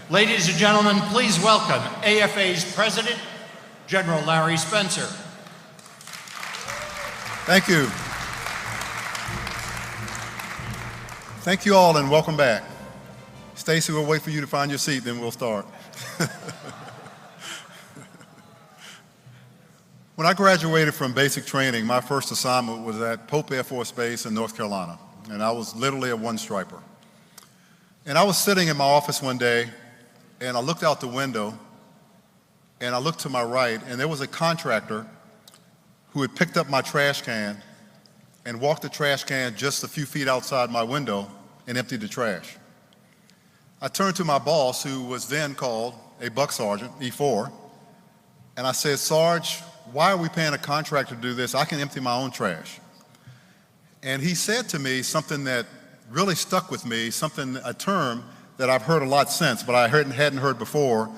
Ladies and gentlemen, please welcome AFA's President, General Larry Spencer. Thank you. Thank you all and welcome back. Stacy, we'll wait for you to find your seat, then we'll start. When I graduated from basic training, my first assignment was at Pope Air Force Base in North Carolina, and I was literally a one-striper. And I was sitting in my office one day, and I looked out the window, and I looked to my right, and there was a contractor who had picked up my trash can and walked the trash can just a few feet outside my window and emptied the trash. I turned to my boss, who was then called a buck sergeant, E4, and I said, "Sarge, why are we paying a contractor to do this? I can empty my own trash." And he said to me something that really stuck with me, a term that I've heard a lot since, but I hadn't heard before,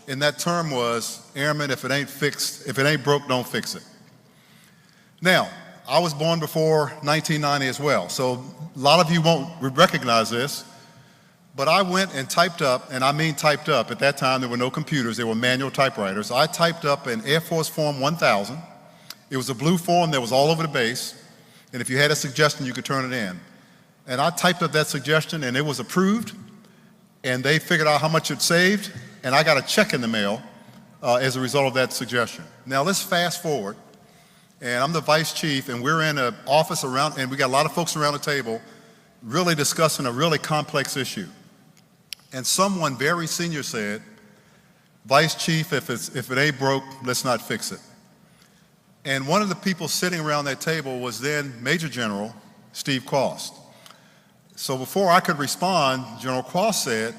and that term was, "Airman, if it ain't broke, don't fix it." Now, I was born before 1990 as well, so a lot of you won't recognize this, but I went and typed up, and I mean typed up. At that time, there were no computers, there were manual typewriters. I typed up an Air Force Form 1000. It was a blue form that was all over the base, and if you had a suggestion, you could turn it in. And I typed up that suggestion, and it was approved, and they figured out how much it saved, and I got a check in the mail as a result of that suggestion. Now let's fast forward, and I'm the vice chief, and we're in an office around, and we got a lot of folks around the table really discussing a really complex issue. And someone very senior said, "Vice Chief, if it ain't broke, let's not fix it." And one of the people sitting around that table was then Major General Steve Kwast. So before I could respond, General Kwast said,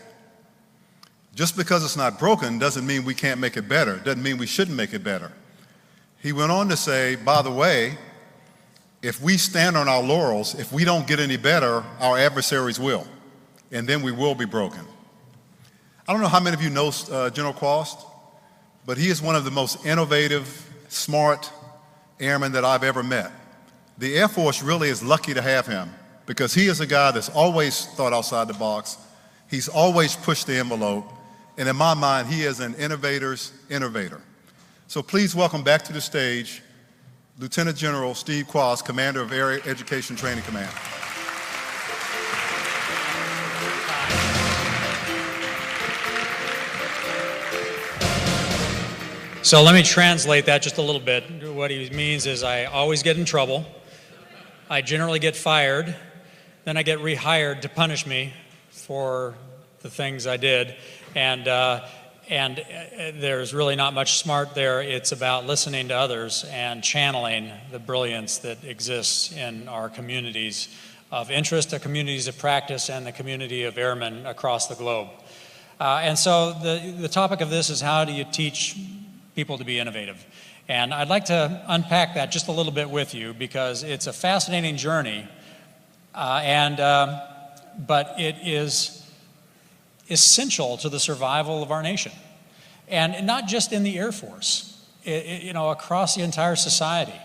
"Just because it's not broken doesn't mean we can't make it better. Doesn't mean we shouldn't make it better." He went on to say, "By the way, if we stand on our laurels, if we don't get any better, our adversaries will, and then we will be broken." I don't know how many of you know General Kwast, but he is one of the most innovative, smart airmen that I've ever met. The Air Force really is lucky to have him because he is a guy that's always thought outside the box. He's always pushed the envelope, and in my mind, he is an innovator's innovator. So please welcome back to the stage Lieutenant General Steve Kwast, Commander of Air Education Training Command. So let me translate that just a little bit. What he means is I always get in trouble. I generally get fired. Then I get rehired to punish me for the things I did. And there's really not much smart there. It's about listening to others and channeling the brilliance that exists in our communities of interest, the communities of practice, and the community of airmen across the globe. And so the topic of this is, how do you teach people to be innovative? And I'd like to unpack that just a little bit with you because it's a fascinating journey, but it is essential to the survival of our nation. And not just in the Air Force, across the entire society.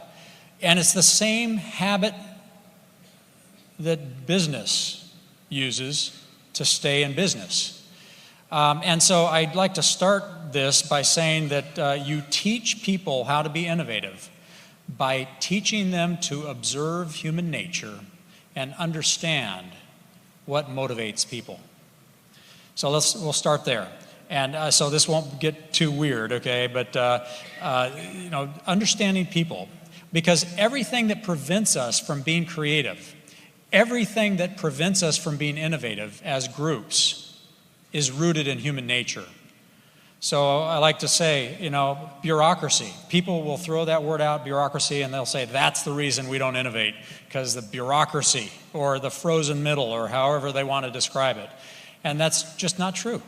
And it's the same habit that business uses to stay in business. And so I'd like to start this by saying that you teach people how to be innovative by teaching them to observe human nature and understand what motivates people. So we'll start there. And so this won't get too weird, okay? But, understanding people. Because everything that prevents us from being creative, everything that prevents us from being innovative as groups is rooted in human nature. So I like to say, bureaucracy. People will throw that word out, bureaucracy, and they'll say that's the reason we don't innovate, because the bureaucracy or the frozen middle or however they want to describe it. And that's just not true.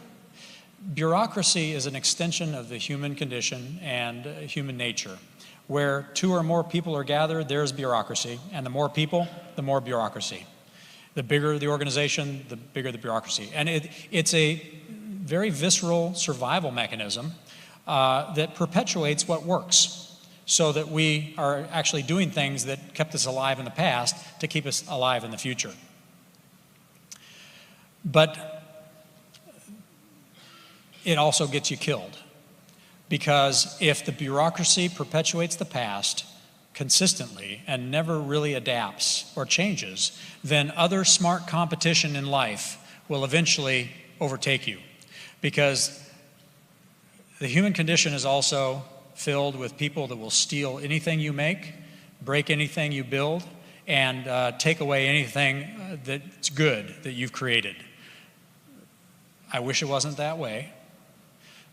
Bureaucracy is an extension of the human condition and human nature. Where two or more people are gathered, there's bureaucracy, and the more people, the more bureaucracy. The bigger the organization, the bigger the bureaucracy. And it's a very visceral survival mechanism that perpetuates what works, so that we are actually doing things that kept us alive in the past to keep us alive in the future. But it also gets you killed. Because if the bureaucracy perpetuates the past consistently and never really adapts or changes, then other smart competition in life will eventually overtake you. Because the human condition is also filled with people that will steal anything you make, break anything you build, and take away anything that's good that you've created. I wish it wasn't that way,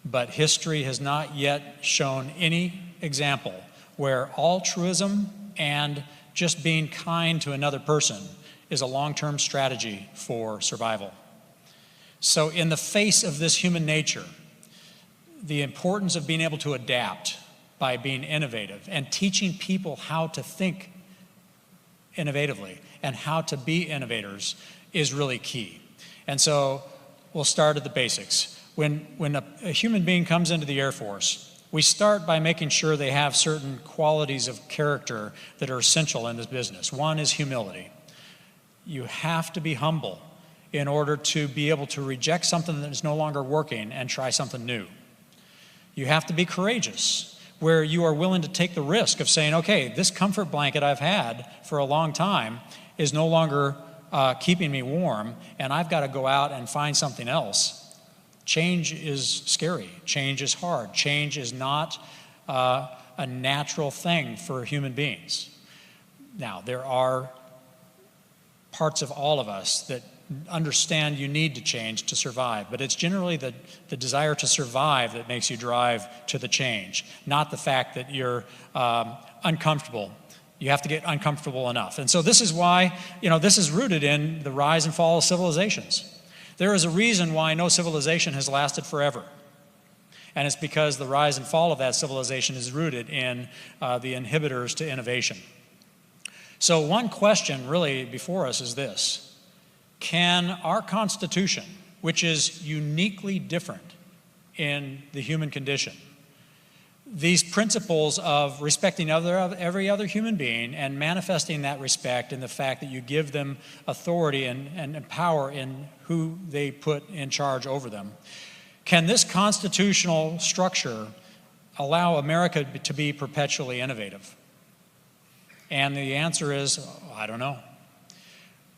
but history has not yet shown any example where altruism and just being kind to another person is a long-term strategy for survival. So in the face of this human nature, the importance of being able to adapt by being innovative and teaching people how to think innovatively and how to be innovators is really key. And so we'll start at the basics. When a human being comes into the Air Force, we start by making sure they have certain qualities of character that are essential in this business. One is humility. You have to be humble in order to be able to reject something that is no longer working and try something new. You have to be courageous, where you are willing to take the risk of saying, okay, this comfort blanket I've had for a long time is no longer keeping me warm, and I've got to go out and find something else. Change is scary. Change is hard. Change is not a natural thing for human beings. Now, there are parts of all of us that understand you need to change to survive, but it's generally the desire to survive that makes you drive to the change, not the fact that you're uncomfortable. You have to get uncomfortable enough. And so this is why, this is rooted in the rise and fall of civilizations. There is a reason why no civilization has lasted forever. And it's because the rise and fall of that civilization is rooted in the inhibitors to innovation. So one question really before us is this: can our Constitution, which is uniquely different in the human condition, these principles of respecting every other human being and manifesting that respect in the fact that you give them authority and power in who they put in charge over them, can this constitutional structure allow America to be perpetually innovative? And the answer is, I don't know.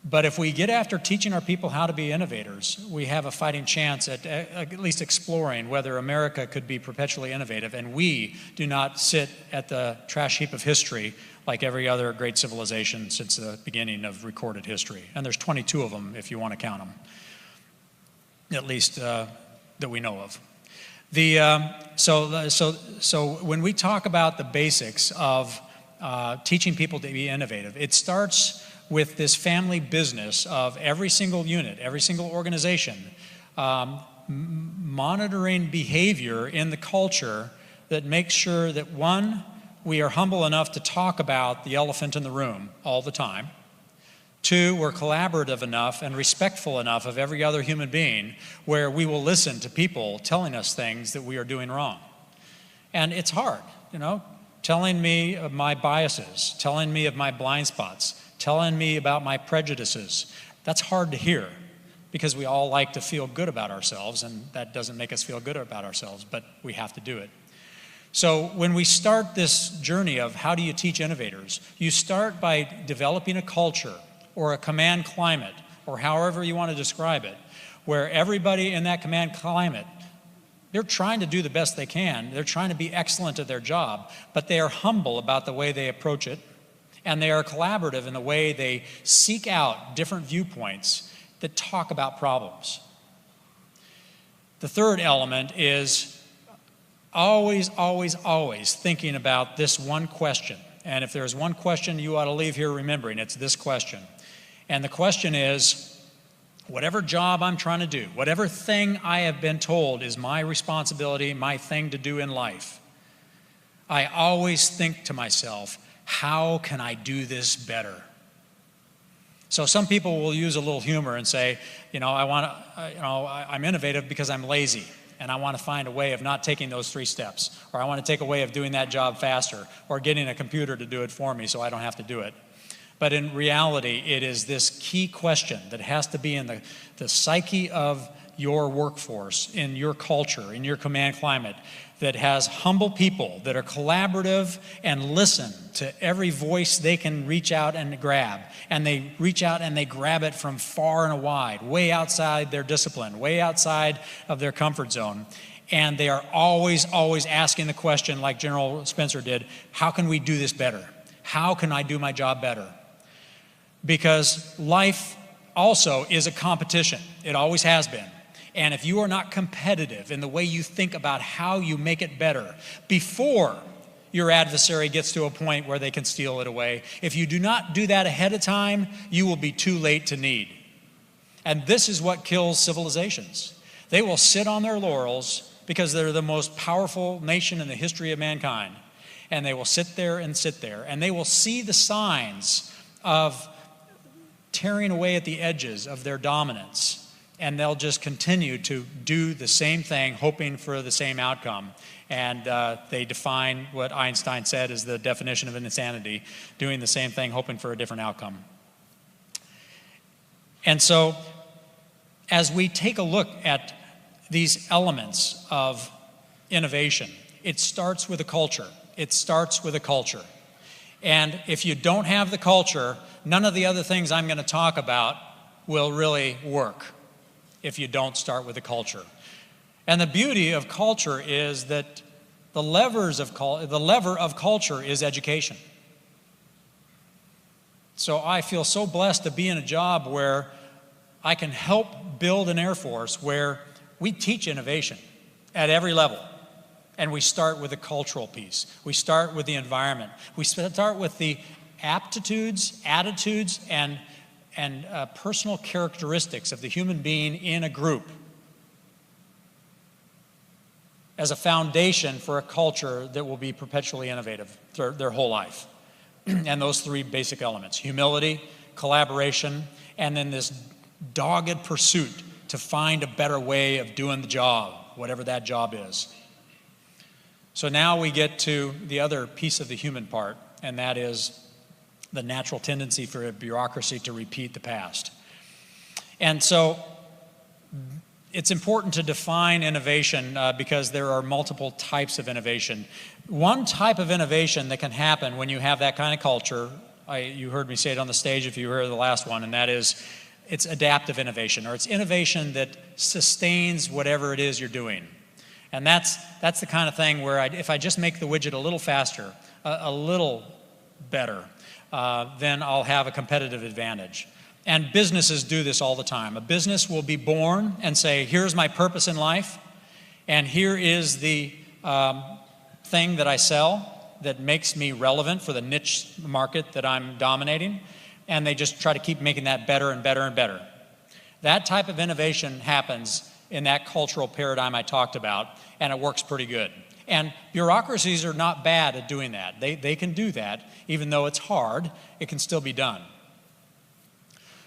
But if we get after teaching our people how to be innovators, we have a fighting chance at least exploring whether America could be perpetually innovative, and we do not sit at the trash heap of history like every other great civilization since the beginning of recorded history. And there's 22 of them if you want to count them, at least that we know of. So when we talk about the basics of teaching people to be innovative, it starts with this family business of every single unit, every single organization, monitoring behavior in the culture that makes sure that, one, we are humble enough to talk about the elephant in the room all the time. Two, we're collaborative enough and respectful enough of every other human being where we will listen to people telling us things that we are doing wrong. And it's hard, telling me of my biases, telling me of my blind spots, telling me about my prejudices. That's hard to hear because we all like to feel good about ourselves, and that doesn't make us feel good about ourselves, but we have to do it. So when we start this journey of how do you teach innovators, you start by developing a culture or a command climate, or however you want to describe it, where everybody in that command climate, they're trying to do the best they can. They're trying to be excellent at their job, but they are humble about the way they approach it. And they are collaborative in the way they seek out different viewpoints that talk about problems. The third element is always, always, always thinking about this one question. And if there's one question you ought to leave here remembering, it's this question. And the question is, whatever job I'm trying to do, whatever thing I have been told is my responsibility, my thing to do in life, I always think to myself, how can I do this better? So some people will use a little humor and say, I'm innovative because I'm lazy, and I want to find a way of not taking those 3 steps, or I want to take a way of doing that job faster, or getting a computer to do it for me so I don't have to do it. But in reality, it is this key question that has to be in the psyche of your workforce, in your culture, in your command climate, that has humble people that are collaborative and listen to every voice they can reach out and grab. And they reach out and they grab it from far and wide, way outside their discipline, way outside of their comfort zone. And they are always asking the question, like General Spencer did, how can we do this better? How can I do my job better? Because life also is a competition. It always has been. And if you are not competitive in the way you think about how you make it better before your adversary gets to a point where they can steal it away, if you do not do that ahead of time, you will be too late to need. And this is what kills civilizations. They will sit on their laurels because they're the most powerful nation in the history of mankind. And they will sit there, and they will see the signs of tearing away at the edges of their dominance. And they'll just continue to do the same thing, hoping for the same outcome. And they define what Einstein said is the definition of insanity, doing the same thing, hoping for a different outcome. And so, as we take a look at these elements of innovation, it starts with a culture. It starts with a culture. And if you don't have the culture, none of the other things I'm going to talk about will really work if you don't start with the culture. And the beauty of culture is that the lever of culture is education. So I feel so blessed to be in a job where I can help build an Air Force where we teach innovation at every level. And we start with the cultural piece. We start with the environment. We start with the aptitudes, attitudes, and personal characteristics of the human being in a group as a foundation for a culture that will be perpetually innovative their whole life. And those three basic elements: humility, collaboration, and then this dogged pursuit to find a better way of doing the job, whatever that job is. So now we get to the other piece of the human part, and that is the natural tendency for a bureaucracy to repeat the past. And so it's important to define innovation because there are multiple types of innovation. One type of innovation that can happen when you have that kind of culture, you heard me say it on the stage if you heard the last one, and that is it's adaptive innovation, or it's innovation that sustains whatever it is you're doing. And that's the kind of thing where if I just make the widget a little faster, a little better, then I'll have a competitive advantage. And businesses do this all the time. A business will be born and say, here's my purpose in life, and here is the thing that I sell that makes me relevant for the niche market that I'm dominating, and they just try to keep making that better and better and better. That type of innovation happens in that cultural paradigm I talked about, and it works pretty good. And bureaucracies are not bad at doing that. They can do that. Even though it's hard, it can still be done.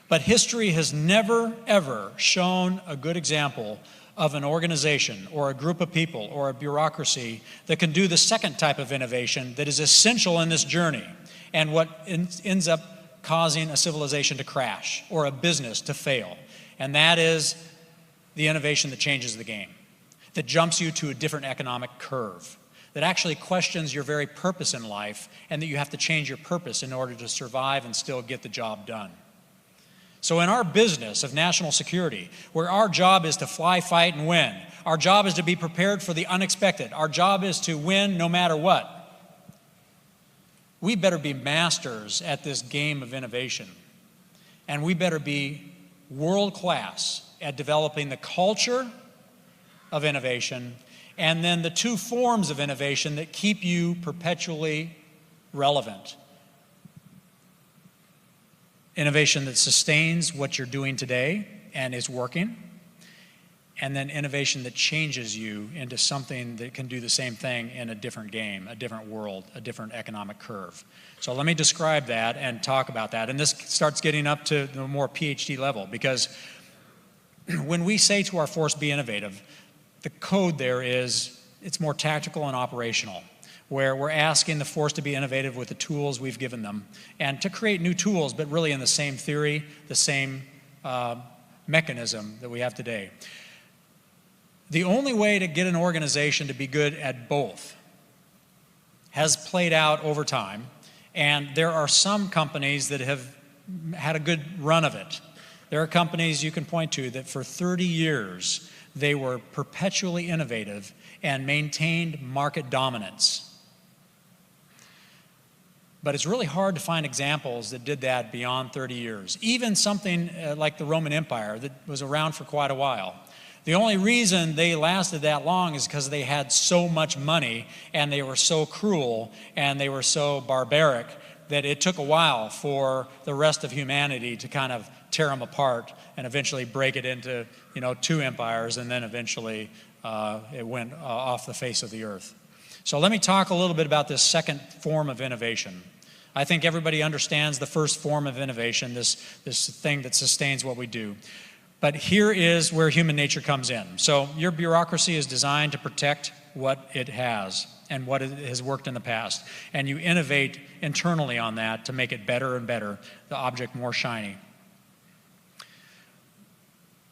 But history has never, ever shown a good example of an organization or a group of people or a bureaucracy that can do the second type of innovation that is essential in this journey, and what ends up causing a civilization to crash or a business to fail. And that is the innovation that changes the game, that jumps you to a different economic curve, that actually questions your very purpose in life, and that you have to change your purpose in order to survive and still get the job done. So in our business of national security, where our job is to fly, fight, and win, our job is to be prepared for the unexpected, our job is to win no matter what, we better be masters at this game of innovation. And we better be world class at developing the culture of innovation, and then the two forms of innovation that keep you perpetually relevant. Innovation that sustains what you're doing today and is working, and then innovation that changes you into something that can do the same thing in a different game, a different world, a different economic curve. So let me describe that and talk about that. And this starts getting up to the more PhD level, because when we say to our force, be innovative, the code there is, it's more tactical and operational, where we're asking the force to be innovative with the tools we've given them, and to create new tools, but really in the same theory, the same mechanism that we have today. The only way to get an organization to be good at both has played out over time, and there are some companies that have had a good run of it. There are companies you can point to that for 30 years they were perpetually innovative and maintained market dominance. But it's really hard to find examples that did that beyond 30 years. Even something like the Roman Empire that was around for quite a while. The only reason they lasted that long is because they had so much money and they were so cruel and they were so barbaric that it took a while for the rest of humanity to kind of tear them apart and eventually break it into, two empires, and then eventually it went off the face of the earth. So let me talk a little bit about this second form of innovation. I think everybody understands the first form of innovation, this thing that sustains what we do. But here is where human nature comes in. So your bureaucracy is designed to protect what it has and what it has worked in the past. And you innovate internally on that to make it better and better, the object more shiny.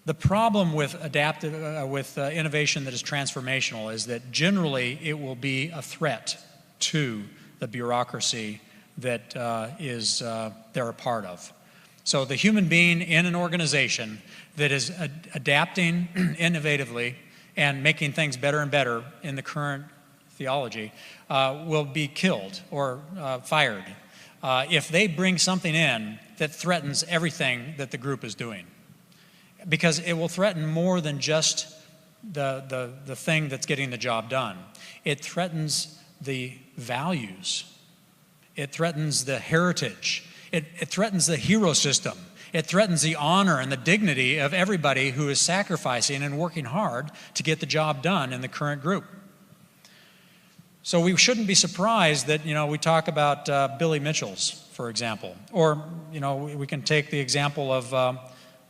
The problem with innovation that is transformational is that generally it will be a threat to the bureaucracy that they're a part of. So the human being in an organization that is adapting innovatively and making things better and better in the current theology will be killed or fired if they bring something in that threatens everything that the group is doing. Because it will threaten more than just the thing that's getting the job done. It threatens the values. It threatens the heritage. It threatens the hero system. It threatens the honor and the dignity of everybody who is sacrificing and working hard to get the job done in the current group. So we shouldn't be surprised that, we talk about Billy Mitchell's, for example. Or, we can take the example of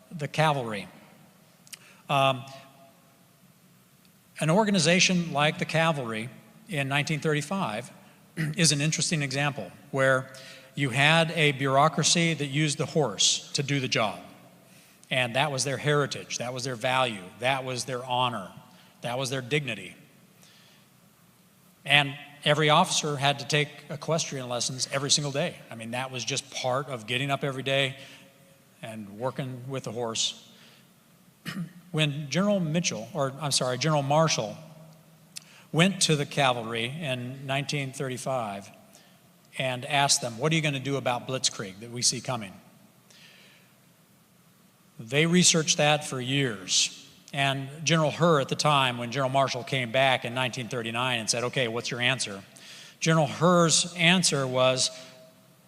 the cavalry. An organization like the cavalry in 1935 is an interesting example where you had a bureaucracy that used the horse to do the job. And that was their heritage, that was their value, that was their honor, that was their dignity. And every officer had to take equestrian lessons every single day. I mean, that was just part of getting up every day and working with the horse. When General Marshall went to the cavalry in 1935 and asked them, what are you going to do about blitzkrieg that we see coming? They researched that for years. And General Herr at the time, when General Marshall came back in 1939 and said, okay, what's your answer? General Herr's answer was,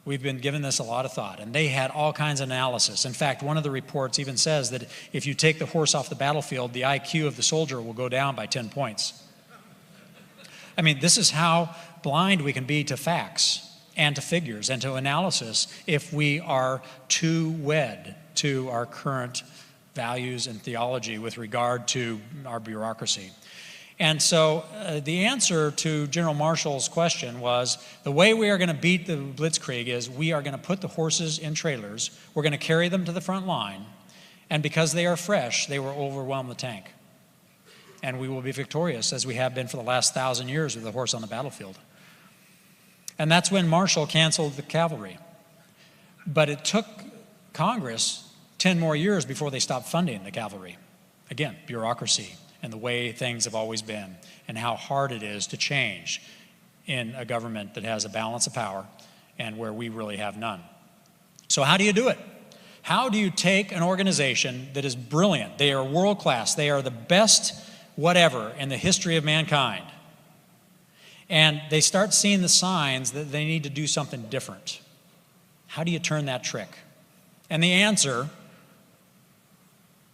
we've been giving this a lot of thought. And they had all kinds of analysis. In fact, one of the reports even says that if you take the horse off the battlefield, the IQ of the soldier will go down by 10 points. I mean, this is how blind we can be to facts and to figures and to analysis if we are too wed to our current values and theology with regard to our bureaucracy. And so the answer to General Marshall's question was, the way we are going to beat the blitzkrieg is we are going to put the horses in trailers, we're going to carry them to the front line, and because they are fresh, they will overwhelm the tank. And we will be victorious, as we have been for the last 1,000 years with the horse on the battlefield. And that's when Marshall canceled the cavalry. But it took Congress 10 more years before they stopped funding the cavalry. Again, bureaucracy and the way things have always been and how hard it is to change in a government that has a balance of power and where we really have none. So how do you do it? How do you take an organization that is brilliant? They are world class. They are the best whatever in the history of mankind. And they start seeing the signs that they need to do something different. How do you turn that trick? And the answer,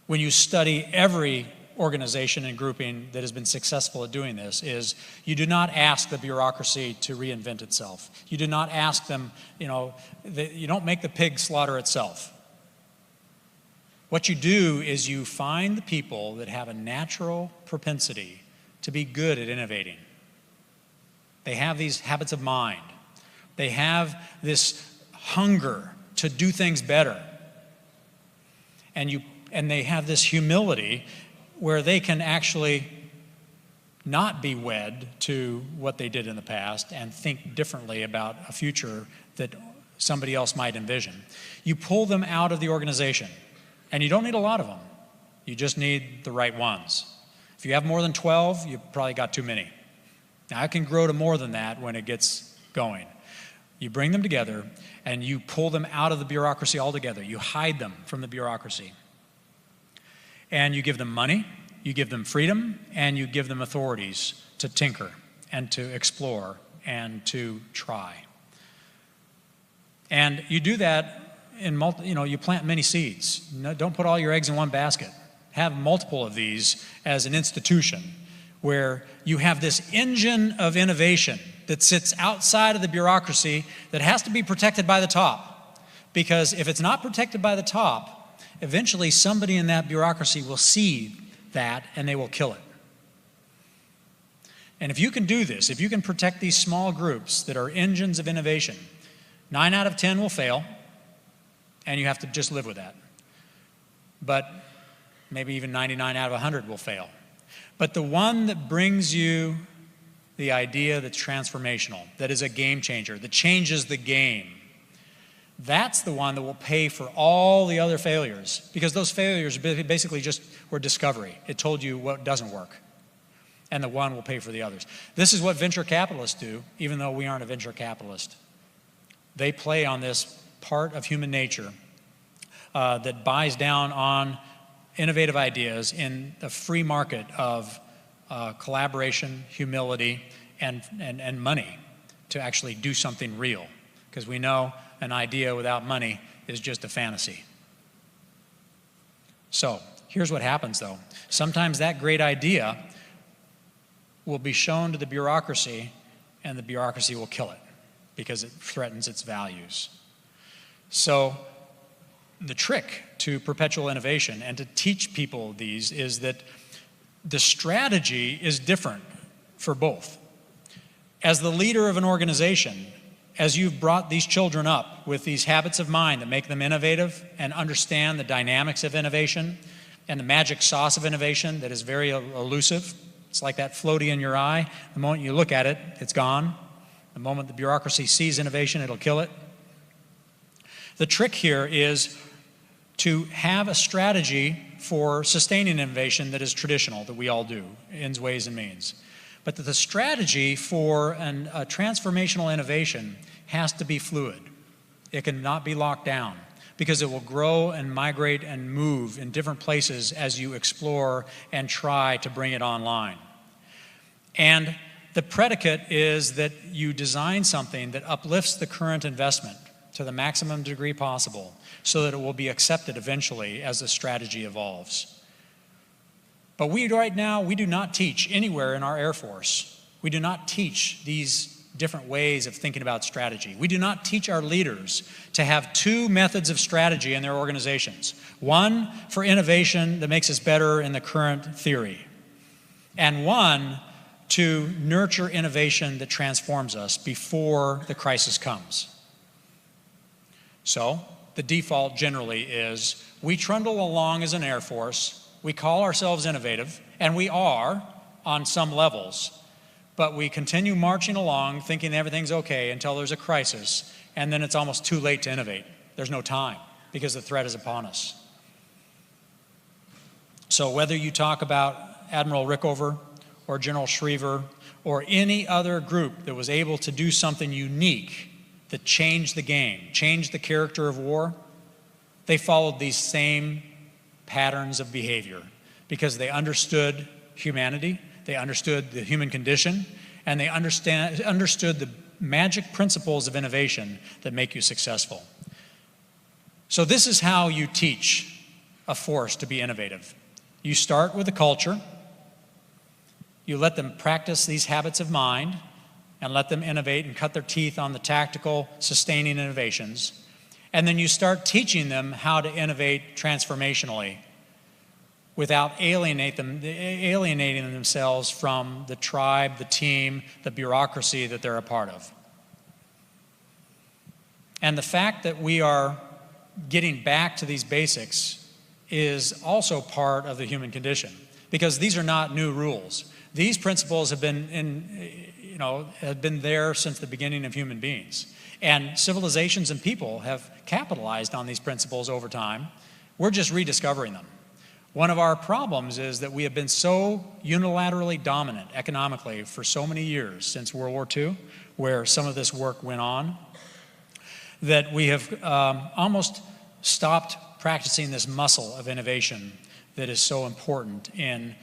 when you study every organization and grouping that has been successful at doing this, is you do not ask the bureaucracy to reinvent itself. You do not ask them, you don't make the pig slaughter itself. What you do is you find the people that have a natural propensity to be good at innovating. They have these habits of mind. They have this hunger to do things better. And they have this humility where they can actually not be wed to what they did in the past and think differently about a future that somebody else might envision. You pull them out of the organization, and you don't need a lot of them. You just need the right ones. If you have more than 12, you've probably got too many. Now, it can grow to more than that when it gets going. You bring them together, and you pull them out of the bureaucracy altogether. You hide them from the bureaucracy. And you give them money, you give them freedom, and you give them authorities to tinker and to explore and to try. And you do that in you plant many seeds. No, don't put all your eggs in one basket. Have multiple of these as an institution where you have this engine of innovation that sits outside of the bureaucracy that has to be protected by the top. Because if it's not protected by the top, eventually somebody in that bureaucracy will see that and they will kill it. And if you can do this, if you can protect these small groups that are engines of innovation, 9 out of 10 will fail, and you have to just live with that. But maybe even 99 out of 100 will fail. But the one that brings you the idea that's transformational, that is a game changer, that changes the game, that's the one that will pay for all the other failures, because those failures basically just were discovery. It told you what doesn't work, and the one will pay for the others. This is what venture capitalists do, even though we aren't a venture capitalist. They play on this part of human nature that buys down on innovative ideas in a free market of collaboration, humility, and money to actually do something real. Because we know an idea without money is just a fantasy. So here's what happens, though. Sometimes that great idea will be shown to the bureaucracy, and the bureaucracy will kill it because it threatens its values. So the trick to perpetual innovation and to teach people these is that the strategy is different for both. As the leader of an organization, as you've brought these children up with these habits of mind that make them innovative and understand the dynamics of innovation and the magic sauce of innovation that is very elusive, it's like that floaty in your eye. The moment you look at it, it's gone. The moment the bureaucracy sees innovation, it'll kill it. The trick here is to have a strategy for sustaining innovation that is traditional, that we all do, ends, ways, and means. But the strategy for a transformational innovation has to be fluid. It cannot be locked down because it will grow and migrate and move in different places as you explore and try to bring it online. And the predicate is that you design something that uplifts the current investment to the maximum degree possible so that it will be accepted eventually as the strategy evolves. But right now, we do not teach anywhere in our Air Force. We do not teach these different ways of thinking about strategy. We do not teach our leaders to have two methods of strategy in their organizations. One for innovation that makes us better in the current theory, and one to nurture innovation that transforms us before the crisis comes. So the default generally is we trundle along as an Air Force, we call ourselves innovative, and we are on some levels, but we continue marching along thinking everything's okay until there's a crisis, and then it's almost too late to innovate. There's no time because the threat is upon us. So whether you talk about Admiral Rickover or General Schriever or any other group that was able to do something unique that changed the game, changed the character of war, they followed these same patterns of behavior because they understood humanity, they understood the human condition, and they understood the magic principles of innovation that make you successful. So this is how you teach a force to be innovative. You start with a culture, you let them practice these habits of mind, and let them innovate and cut their teeth on the tactical, sustaining innovations. And then you start teaching them how to innovate transformationally without alienating themselves from the tribe, the team, the bureaucracy that they're a part of. And the fact that we are getting back to these basics is also part of the human condition, because these are not new rules. These principles have been have been there since the beginning of human beings. And civilizations and people have capitalized on these principles over time. We're just rediscovering them. One of our problems is that we have been so unilaterally dominant economically for so many years since World War II, where some of this work went on, that we have almost stopped practicing this muscle of innovation that is so important in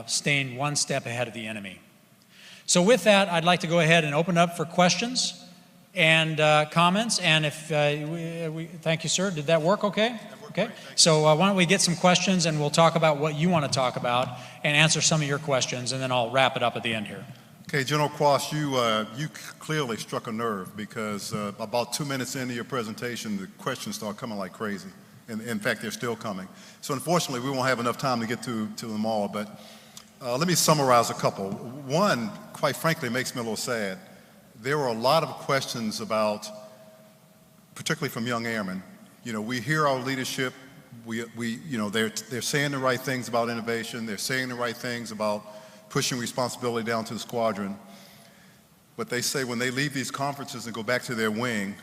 staying one step ahead of the enemy. So with that, I'd like to go ahead and open up for questions and comments. And if thank you, sir. Did that work okay? Okay. So why don't we get some questions, and we'll talk about what you want to talk about and answer some of your questions, and then I'll wrap it up at the end here. Okay, General Kwast, you clearly struck a nerve, because about 2 minutes into your presentation, the questions start coming like crazy. And in fact, they're still coming. So unfortunately, we won't have enough time to get to them all, but let me summarize a couple. One, quite frankly, makes me a little sad. There were a lot of questions about, particularly from young airmen. You know, we hear our leadership, they're saying the right things about innovation, they're saying the right things about pushing responsibility down to the squadron. But they say when they leave these conferences and go back to their wing,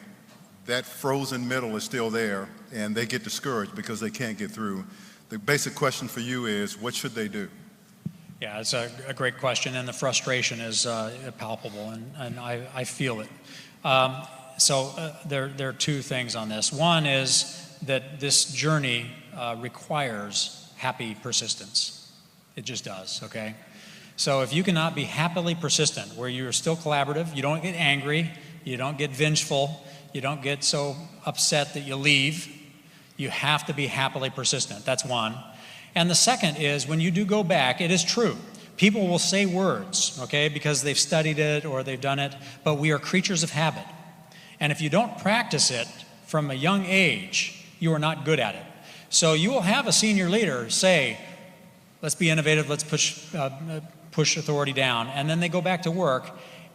that frozen middle is still there, and they get discouraged because they can't get through. The basic question for you is, what should they do? Yeah, it's a great question, and the frustration is palpable, and I feel it. There are two things on this. One is that this journey requires happy persistence. It just does, okay? So if you cannot be happily persistent, where you're still collaborative, you don't get angry, you don't get vengeful, you don't get so upset that you leave, you have to be happily persistent. That's one. And the second is, when you do go back, it is true. People will say words, okay, because they've studied it or they've done it, but we are creatures of habit. And if you don't practice it from a young age, you are not good at it. So you will have a senior leader say, let's be innovative, let's push authority down, and then they go back to work,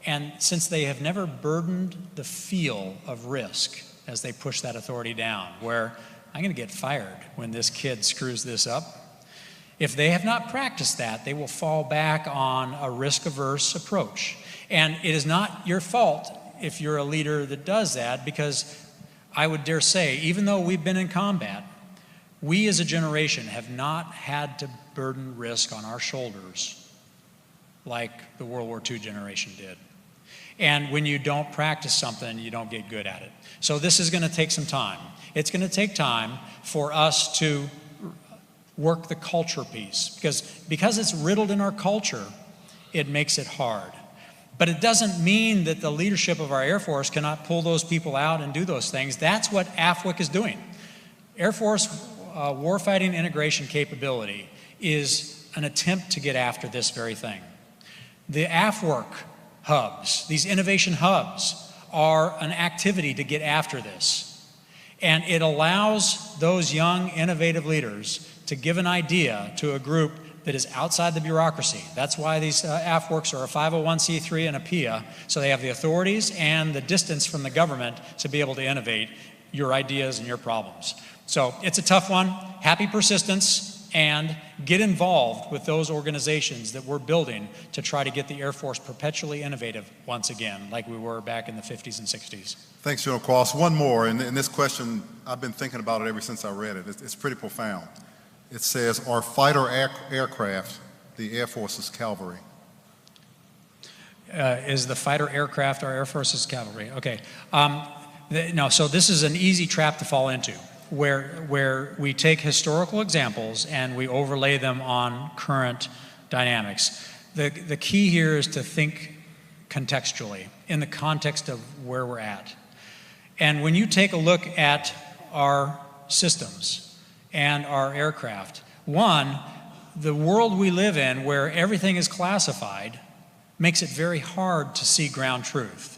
and since they have never burdened the feel of risk as they push that authority down, where I'm going to get fired when this kid screws this up, if they have not practiced that, they will fall back on a risk-averse approach. And it is not your fault if you're a leader that does that, because I would dare say, even though we've been in combat, we as a generation have not had to burden risk on our shoulders like the World War II generation did. And when you don't practice something, you don't get good at it. So this is going to take some time. It's going to take time for us to work the culture piece, because it's riddled in our culture, it makes it hard. But it doesn't mean that the leadership of our Air Force cannot pull those people out and do those things. That's what AFWIC is doing. Air Force warfighting integration capability is an attempt to get after this very thing. The AFWIC hubs, these innovation hubs, are an activity to get after this. And it allows those young, innovative leaders to give an idea to a group that is outside the bureaucracy. That's why these AFWICs are a 501c3 and a PIA, so they have the authorities and the distance from the government to be able to innovate your ideas and your problems. So it's a tough one. Happy persistence, and get involved with those organizations that we're building to try to get the Air Force perpetually innovative once again, like we were back in the 50s and 60s. Thanks, General Kwast. One more, and this question, I've been thinking about it ever since I read it. It's pretty profound. It says, are fighter aircraft the Air Force's cavalry? Is the fighter aircraft our Air Force's cavalry? Okay. No, so this is an easy trap to fall into, where we take historical examples and we overlay them on current dynamics. The key here is to think contextually, in the context of where we're at. And when you take a look at our systems and our aircraft, one, the world we live in, where everything is classified, makes it very hard to see ground truth.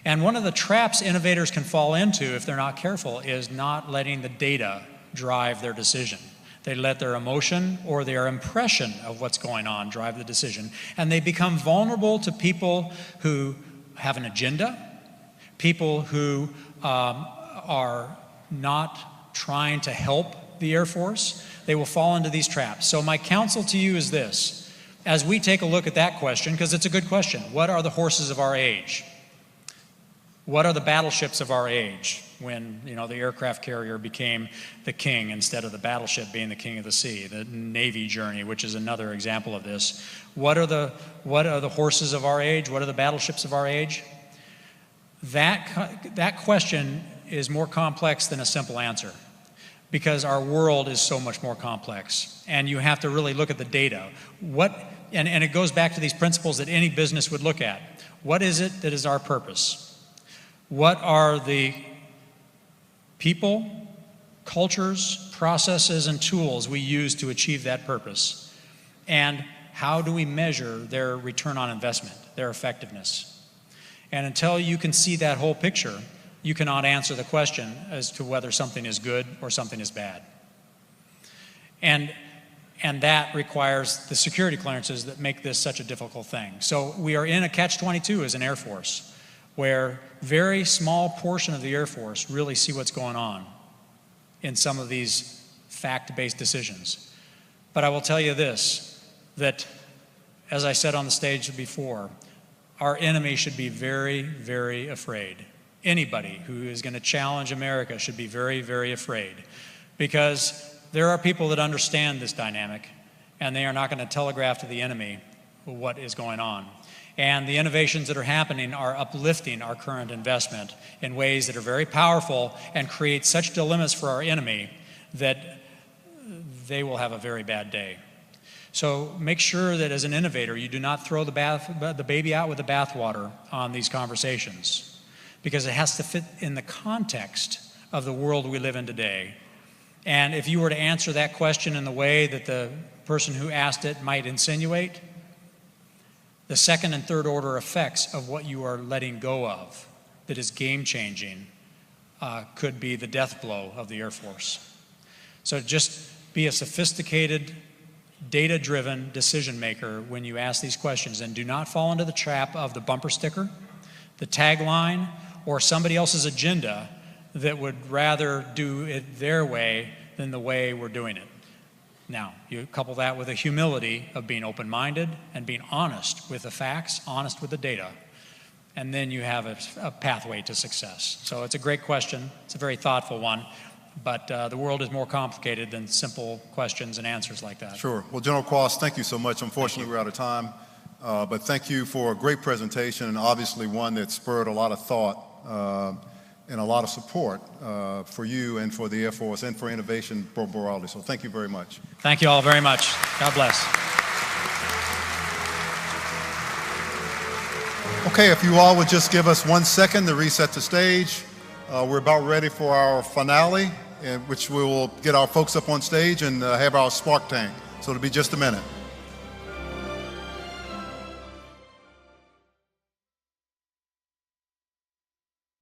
And one of the traps innovators can fall into if they're not careful is not letting the data drive their decision. They let their emotion or their impression of what's going on drive the decision. And they become vulnerable to people who have an agenda, people who are not trying to help the Air Force. They will fall into these traps. So my counsel to you is this: as we take a look at that question, because it's a good question, what are the horses of our age? What are the battleships of our age? When, the aircraft carrier became the king instead of the battleship being the king of the sea, the Navy journey, which is another example of this. What are the horses of our age? What are the battleships of our age? That question is more complex than a simple answer, because our world is so much more complex, and you have to really look at the data. And it goes back to these principles that any business would look at. What is it that is our purpose? What are the people, cultures, processes, and tools we use to achieve that purpose? And how do we measure their return on investment, their effectiveness? And until you can see that whole picture, you cannot answer the question as to whether something is good or something is bad. And that requires the security clearances that make this such a difficult thing. So we are in a catch-22 as an Air Force, where very small portion of the Air Force really see what's going on in some of these fact-based decisions. But I will tell you this, that as I said on the stage before, our enemy should be very, very afraid. Anybody who is going to challenge America should be very, very afraid, because there are people that understand this dynamic, and they are not going to telegraph to the enemy what is going on. And the innovations that are happening are uplifting our current investment in ways that are very powerful and create such dilemmas for our enemy that they will have a very bad day. So make sure that as an innovator, you do not throw the baby out with the bathwater on these conversations, because it has to fit in the context of the world we live in today. And if you were to answer that question in the way that the person who asked it might insinuate, the second and third order effects of what you are letting go of that is game-changing could be the death blow of the Air Force. So just be a sophisticated, data-driven decision maker when you ask these questions, and do not fall into the trap of the bumper sticker, the tagline, or somebody else's agenda that would rather do it their way than the way we're doing it. Now, you couple that with a humility of being open-minded and being honest with the facts, honest with the data, and then you have a pathway to success. So it's a great question. It's a very thoughtful one, but the world is more complicated than simple questions and answers like that. Sure. Well, General Kwast, thank you so much. Unfortunately, we're out of time, but thank you for a great presentation, and obviously one that spurred a lot of thought and a lot of support for you and for the Air Force and for innovation broadly. So thank you very much. Thank you all very much. God bless. Okay, if you all would just give us 1 second to reset the stage. We're about ready for our finale, in which we will get our folks up on stage and have our spark tank. So it'll be just a minute.